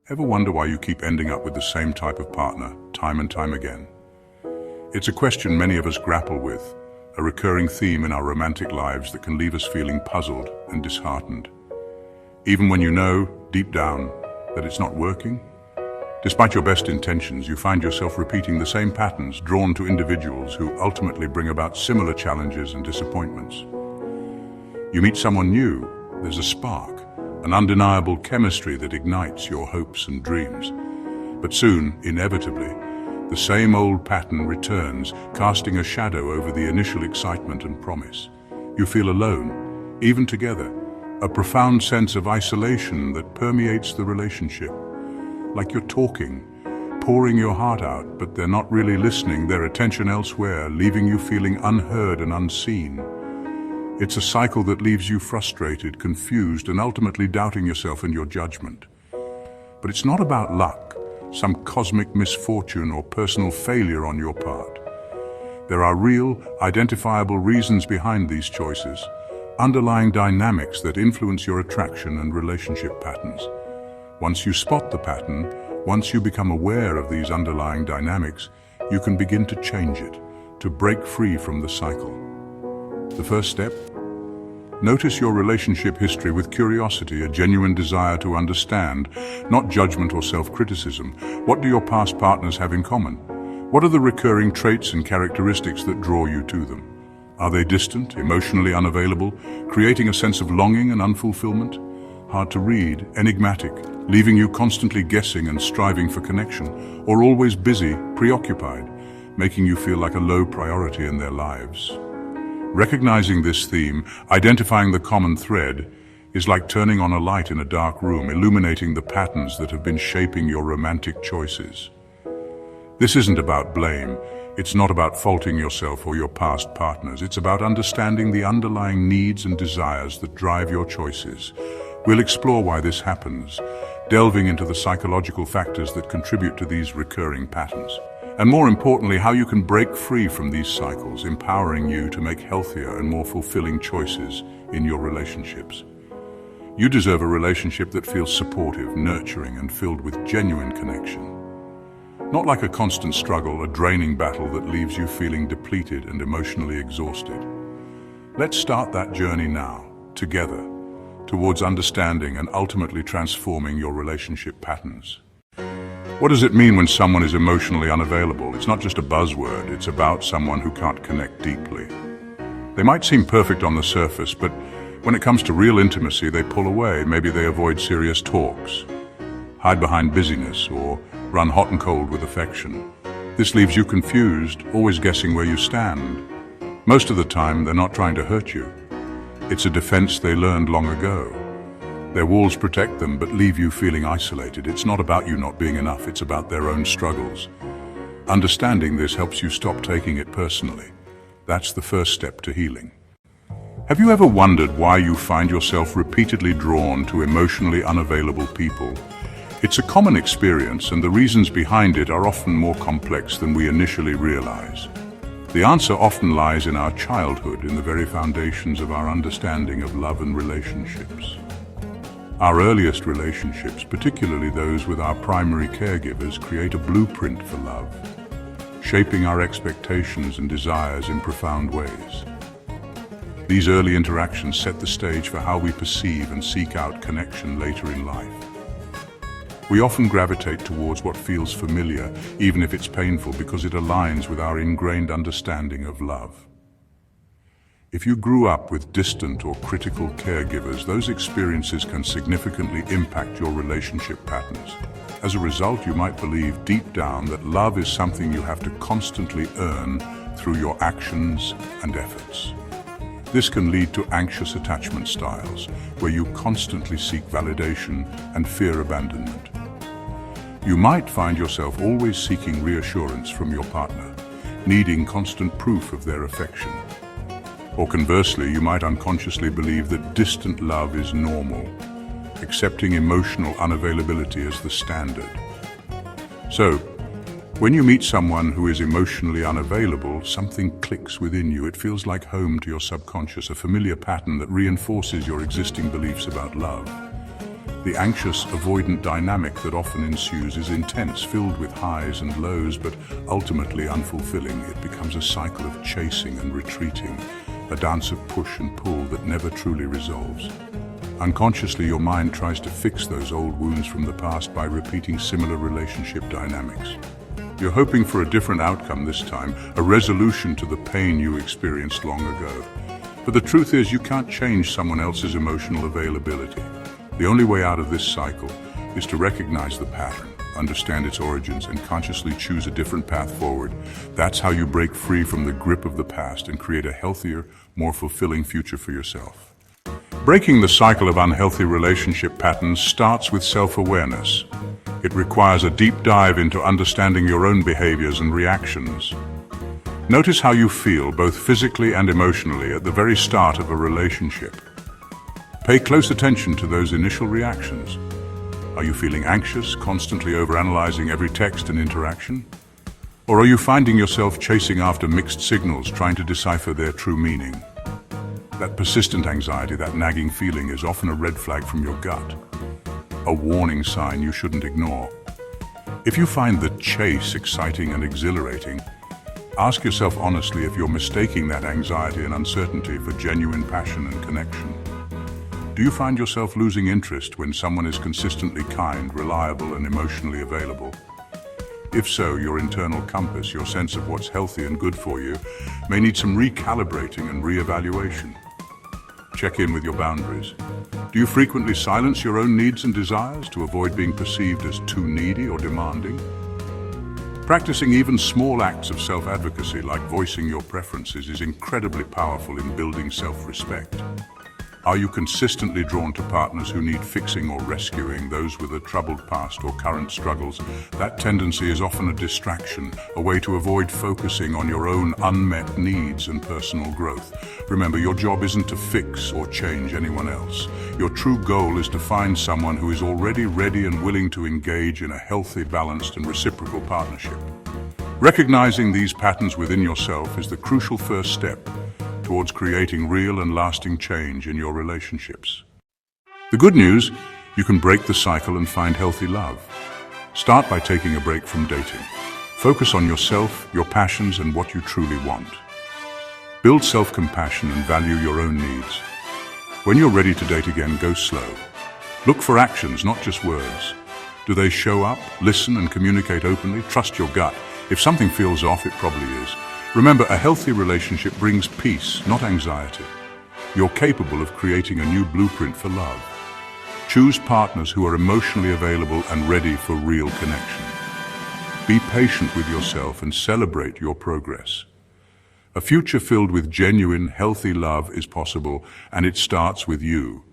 Ever wonder why you keep ending up with the same type of partner, time and time again? It's a question many of us grapple with, a recurring theme in our romantic lives that can leave us feeling puzzled and disheartened. Even when you know, deep down, that it's not working? Despite your best intentions, you find yourself repeating the same patterns, drawn to individuals who ultimately bring about similar challenges and disappointments. You meet someone new, there's a spark, an undeniable chemistry that ignites your hopes and dreams. But soon, inevitably, the same old pattern returns, casting a shadow over the initial excitement and promise. You feel alone, even together, a profound sense of isolation that permeates the relationship. Like you're talking, pouring your heart out, but they're not really listening, their attention elsewhere, leaving you feeling unheard and unseen. It's a cycle that leaves you frustrated, confused, and ultimately doubting yourself and your judgment. But it's not about luck, some cosmic misfortune or personal failure on your part. There are real, identifiable reasons behind these choices, underlying dynamics that influence your attraction and relationship patterns. Once you spot the pattern, once you become aware of these underlying dynamics, you can begin to change it, to break free from the cycle. The first step? Notice your relationship history with curiosity, a genuine desire to understand, not judgment or self-criticism. What do your past partners have in common? What are the recurring traits and characteristics that draw you to them? Are they distant, emotionally unavailable, creating a sense of longing and unfulfillment? Hard to read, enigmatic, leaving you constantly guessing and striving for connection, or always busy, preoccupied, making you feel like a low priority in their lives? Recognizing this theme, identifying the common thread, is like turning on a light in a dark room, illuminating the patterns that have been shaping your romantic choices. This isn't about blame. It's not about faulting yourself or your past partners. It's about understanding the underlying needs and desires that drive your choices. We'll explore why this happens, delving into the psychological factors that contribute to these recurring patterns. And more importantly, how you can break free from these cycles, empowering you to make healthier and more fulfilling choices in your relationships. You deserve a relationship that feels supportive, nurturing, and filled with genuine connection. Not like a constant struggle, a draining battle that leaves you feeling depleted and emotionally exhausted. Let's start that journey now, together, towards understanding and ultimately transforming your relationship patterns. What does it mean when someone is emotionally unavailable? It's not just a buzzword, it's about someone who can't connect deeply. They might seem perfect on the surface, but when it comes to real intimacy, they pull away. Maybe they avoid serious talks, hide behind busyness, or run hot and cold with affection. This leaves you confused, always guessing where you stand. Most of the time, they're not trying to hurt you. It's a defense they learned long ago. Their walls protect them but leave you feeling isolated. It's not about you not being enough, it's about their own struggles. Understanding this helps you stop taking it personally. That's the first step to healing. Have you ever wondered why you find yourself repeatedly drawn to emotionally unavailable people? It's a common experience, and the reasons behind it are often more complex than we initially realize. The answer often lies in our childhood, in the very foundations of our understanding of love and relationships. Our earliest relationships, particularly those with our primary caregivers, create a blueprint for love, shaping our expectations and desires in profound ways. These early interactions set the stage for how we perceive and seek out connection later in life. We often gravitate towards what feels familiar, even if it's painful, because it aligns with our ingrained understanding of love. If you grew up with distant or critical caregivers, those experiences can significantly impact your relationship patterns. As a result, you might believe deep down that love is something you have to constantly earn through your actions and efforts. This can lead to anxious attachment styles, where you constantly seek validation and fear abandonment. You might find yourself always seeking reassurance from your partner, needing constant proof of their affection. Or conversely, you might unconsciously believe that distant love is normal, accepting emotional unavailability as the standard. So, when you meet someone who is emotionally unavailable, something clicks within you. It feels like home to your subconscious, a familiar pattern that reinforces your existing beliefs about love. The anxious, avoidant dynamic that often ensues is intense, filled with highs and lows, but ultimately unfulfilling. It becomes a cycle of chasing and retreating, a dance of push and pull that never truly resolves. Unconsciously, your mind tries to fix those old wounds from the past by repeating similar relationship dynamics. You're hoping for a different outcome this time, a resolution to the pain you experienced long ago. But the truth is, you can't change someone else's emotional availability. The only way out of this cycle is to recognize the pattern, understand its origins, and consciously choose a different path forward. That's how you break free from the grip of the past and create a healthier, more fulfilling future for yourself. Breaking the cycle of unhealthy relationship patterns starts with self-awareness. It requires a deep dive into understanding your own behaviors and reactions. Notice how you feel, both physically and emotionally, at the very start of a relationship. Pay close attention to those initial reactions. Are you feeling anxious, constantly overanalyzing every text and interaction? Or are you finding yourself chasing after mixed signals, trying to decipher their true meaning? That persistent anxiety, that nagging feeling, is often a red flag from your gut, a warning sign you shouldn't ignore. If you find the chase exciting and exhilarating, ask yourself honestly if you're mistaking that anxiety and uncertainty for genuine passion and connection. Do you find yourself losing interest when someone is consistently kind, reliable, and emotionally available? If so, your internal compass, your sense of what's healthy and good for you, may need some recalibrating and reevaluation. Check in with your boundaries. Do you frequently silence your own needs and desires to avoid being perceived as too needy or demanding? Practicing even small acts of self-advocacy, like voicing your preferences, is incredibly powerful in building self-respect. Are you consistently drawn to partners who need fixing or rescuing, those with a troubled past or current struggles? That tendency is often a distraction, a way to avoid focusing on your own unmet needs and personal growth. Remember, your job isn't to fix or change anyone else. Your true goal is to find someone who is already ready and willing to engage in a healthy, balanced, and reciprocal partnership. Recognizing these patterns within yourself is the crucial first step towards creating real and lasting change in your relationships. The good news, you can break the cycle and find healthy love. Start by taking a break from dating. Focus on yourself, your passions, and what you truly want. Build self-compassion and value your own needs. When you're ready to date again, go slow. Look for actions, not just words. Do they show up, listen, and communicate openly? Trust your gut. If something feels off, it probably is. Remember, a healthy relationship brings peace, not anxiety. You're capable of creating a new blueprint for love. Choose partners who are emotionally available and ready for real connection. Be patient with yourself and celebrate your progress. A future filled with genuine, healthy love is possible, and it starts with you.